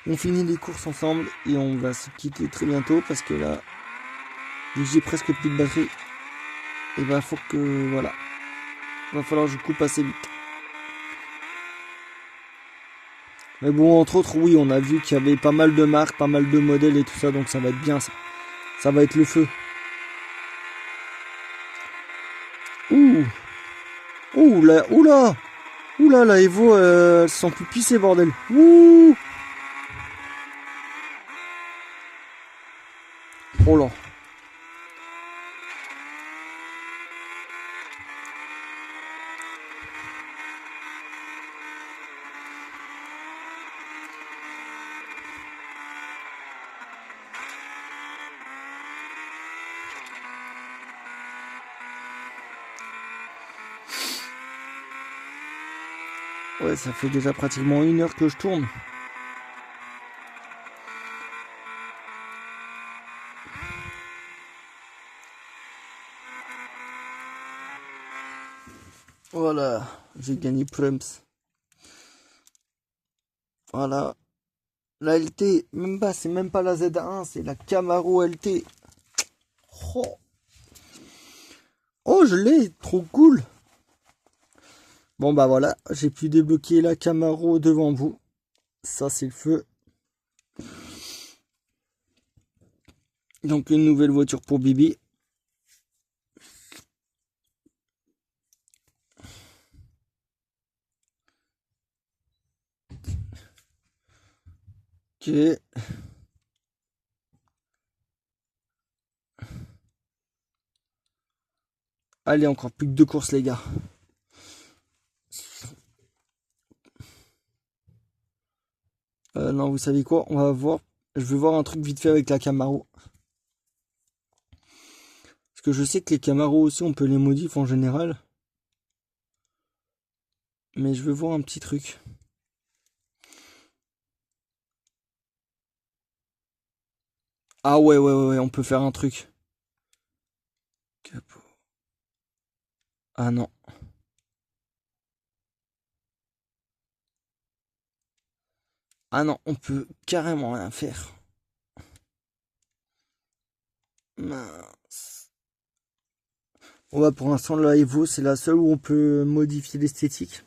On finit les courses ensemble et on va se quitter très bientôt parce que là, vu que j'ai presque plus de batterie, et ben faut que voilà, va falloir que je coupe assez vite. Mais bon, entre autres, oui, on a vu qu'il y avait pas mal de marques, pas mal de modèles et tout ça, donc ça va être bien ça. Ça va être le feu. Ouh, ouh là, oula, oula, la Evo, elles sont plus pissées, bordel. Ouh, oh là. Ouais, ça fait déjà pratiquement 1 heure que je tourne. Voilà, j'ai gagné Plums. Voilà. La LT, même pas, c'est même pas la Z1, c'est la Camaro LT. Oh, oh je l'ai, trop cool. Bon bah voilà, j'ai pu débloquer la Camaro devant vous. Ça c'est le feu. Donc une nouvelle voiture pour Bibi. Ok. Allez, encore plus que 2 courses les gars. Non, vous savez quoi? On va voir. Je vais voir un truc vite fait avec la Camaro. Parce que je sais que les Camaro aussi, on peut les modifier en général. Mais je veux voir un petit truc. Ah ouais, on peut faire un truc. Capot. Ah non. Ah non, on peut carrément rien faire. Mince. On va pour l'instant la Evo, c'est la seule où on peut modifier l'esthétique.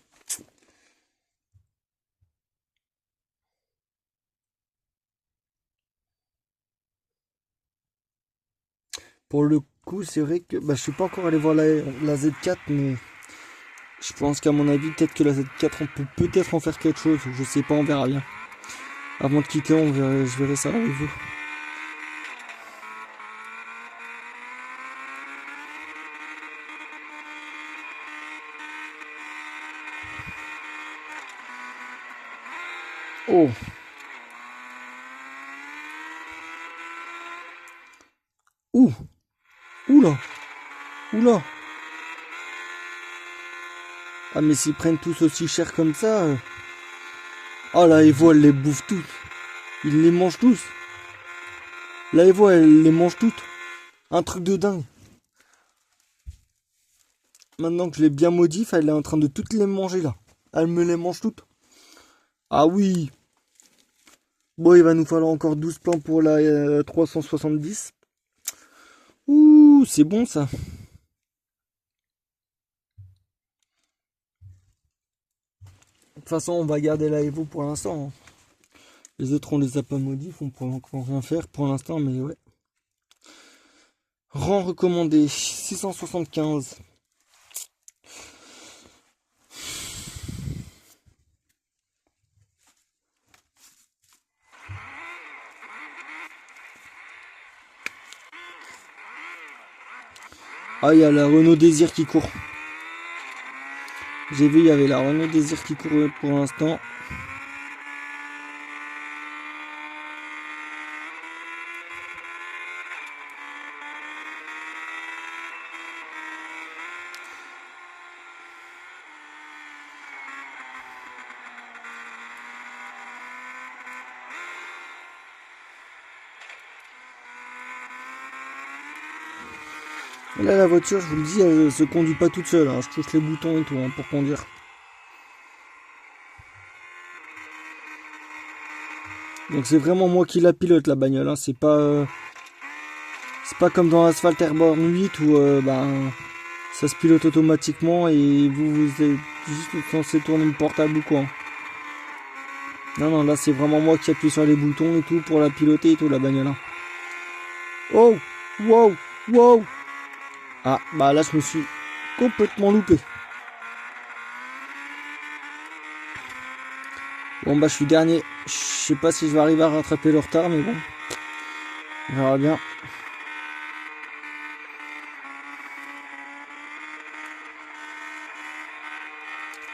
Pour le coup, c'est vrai que je suis pas encore allé voir la Z4, mais je pense qu'à mon avis, peut-être que la Z4, on peut peut-être en faire quelque chose. Je sais pas, on verra bien. Avant de quitter, je verrai ça avec vous. Oh, ouh, oula, oula. Ah mais s'ils prennent tous aussi cher comme ça, oh la Evo, elle les bouffe toutes. Ils les mangent tous. La Evo, elle les mange toutes. Un truc de dingue. Maintenant que je l'ai bien modifié, elle est en train de toutes les manger là. Elle me les mange toutes. Ah oui. Bon, il va nous falloir encore 12 plans pour la 370. Ouh, c'est bon ça. De toute façon, on va garder la Evo pour l'instant, hein. Les autres, on les a pas modifiés, on peut encore rien faire pour l'instant, mais ouais. Rang recommandé, 675. Ah, il y a la Renault Désir qui court. J'ai vu, il y avait la Renault Désir qui court pour l'instant. Et là, la voiture, je vous le dis, elle se conduit pas toute seule, hein. Je touche les boutons et tout, hein, pour conduire. Donc c'est vraiment moi qui la pilote, la bagnole, hein. C'est pas comme dans Asphalt Airborne 8 où ça se pilote automatiquement et vous êtes juste censé tourner le portable ou quoi. Non, non, là c'est vraiment moi qui appuie sur les boutons et tout pour la piloter et tout, la bagnole, hein. Oh, wow, wow. Ah, bah là je me suis complètement loupé. Bon bah je suis dernier. Je sais pas si je vais arriver à rattraper le retard, mais bon. On verra bien.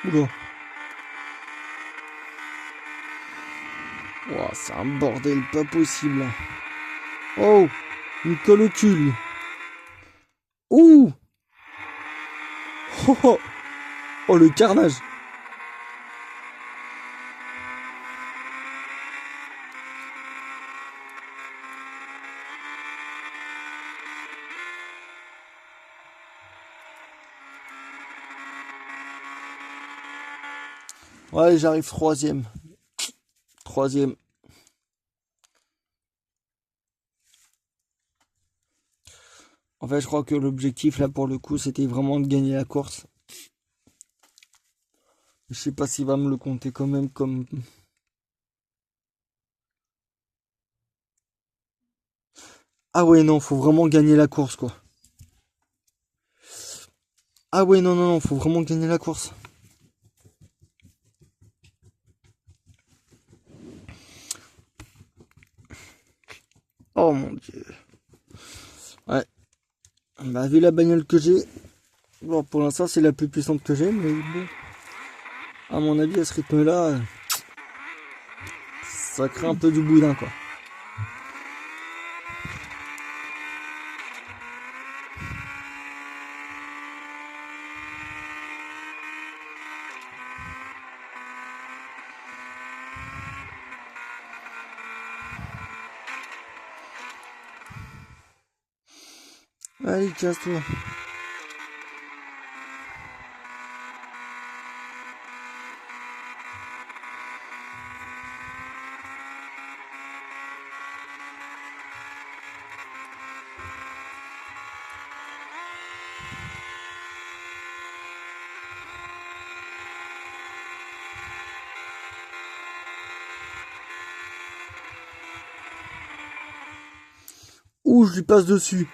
Oula. Wow, c'est un bordel pas possible. Oh, une colle au cul, lui. Ouh. Oh, oh, oh, le carnage. Ouais, j'arrive troisième. Troisième. En fait, je crois que l'objectif là pour le coup, c'était vraiment de gagner la course. Je sais pas s'il va me le compter quand même comme... Ah ouais, non, faut vraiment gagner la course, quoi. Ah ouais, non, non, non, faut vraiment gagner la course. Oh mon dieu. Ouais. Bah, vu la bagnole que j'ai, bon, pour l'instant, c'est la plus puissante que j'ai, mais bon. À mon avis, à ce rythme-là, ça crée un peu du boudin, quoi. Allez, casse-toi. Ouh, je lui passe dessus.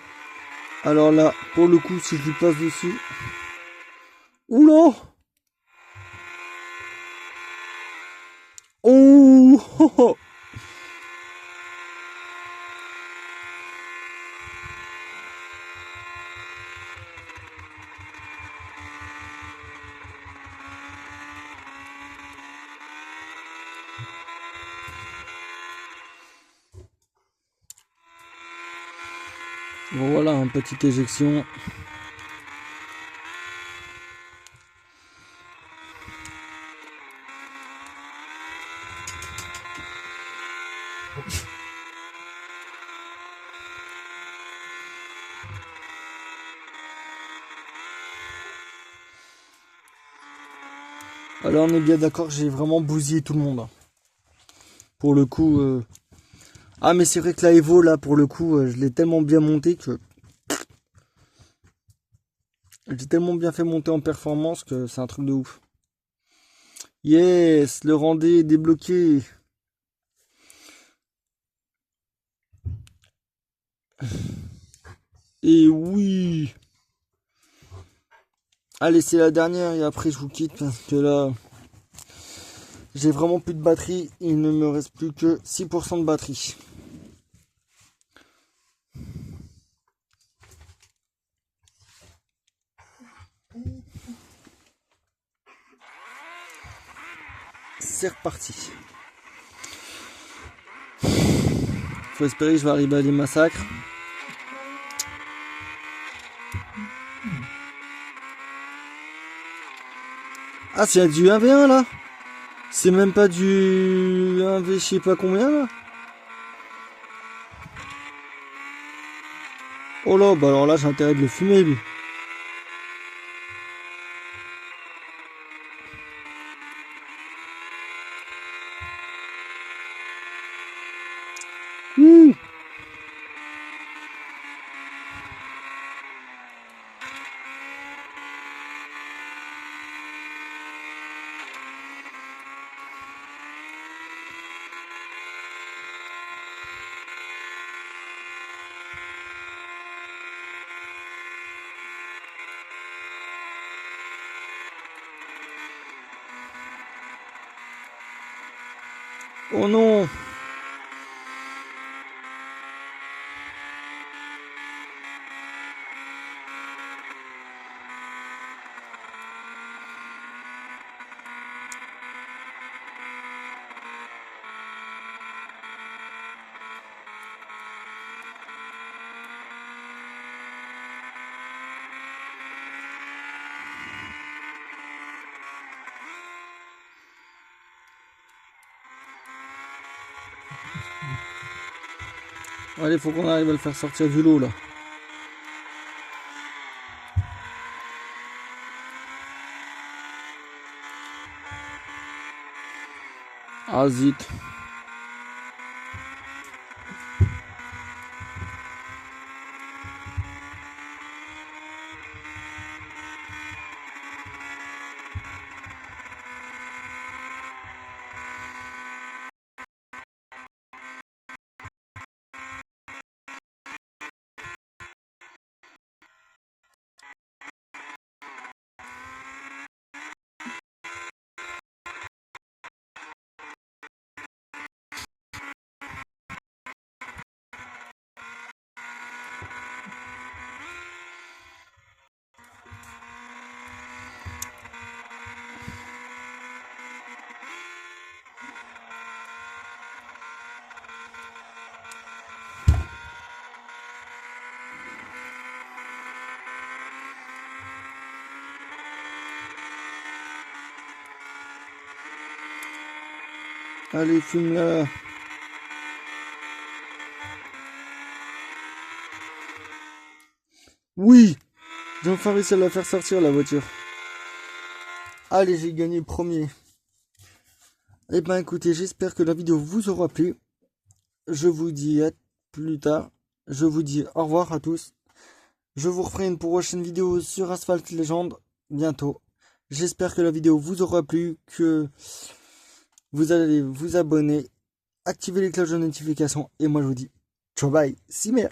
Alors là, pour le coup, si je lui passe dessus... Oula. Oh, oh, oh. Bon, voilà, une petite éjection. Alors, on est bien d'accord, j'ai vraiment bousillé tout le monde, hein. Pour le coup... Ah, mais c'est vrai que la Evo, là, pour le coup, je l'ai tellement bien monté que... J'ai tellement bien fait monter en performance que c'est un truc de ouf. Yes, le rendez est débloqué. Et oui. Allez, c'est la dernière et après je vous quitte parce que là, j'ai vraiment plus de batterie. Il ne me reste plus que 6% de batterie. C'est reparti. Faut espérer que je vais arriver à les massacres. Ah, c'est du 1v1 là. C'est même pas du 1v je sais pas combien là. Oh là, bah alors là j'ai intérêt de le fumer lui. Ouh. Oh non. Allez, faut qu'on arrive à le faire sortir du lot là. Ah zut. Allez, fume-la. Oui, j'ai enfin réussi à la faire sortir, la voiture. Allez, j'ai gagné le premier. Eh ben, écoutez, j'espère que la vidéo vous aura plu. Je vous dis à plus tard. Je vous dis au revoir à tous. Je vous referai une prochaine vidéo sur Asphalt Legend bientôt. J'espère que la vidéo vous aura plu, que vous allez vous abonner, activer les cloches de notification. Et moi, je vous dis ciao, bye, Simer.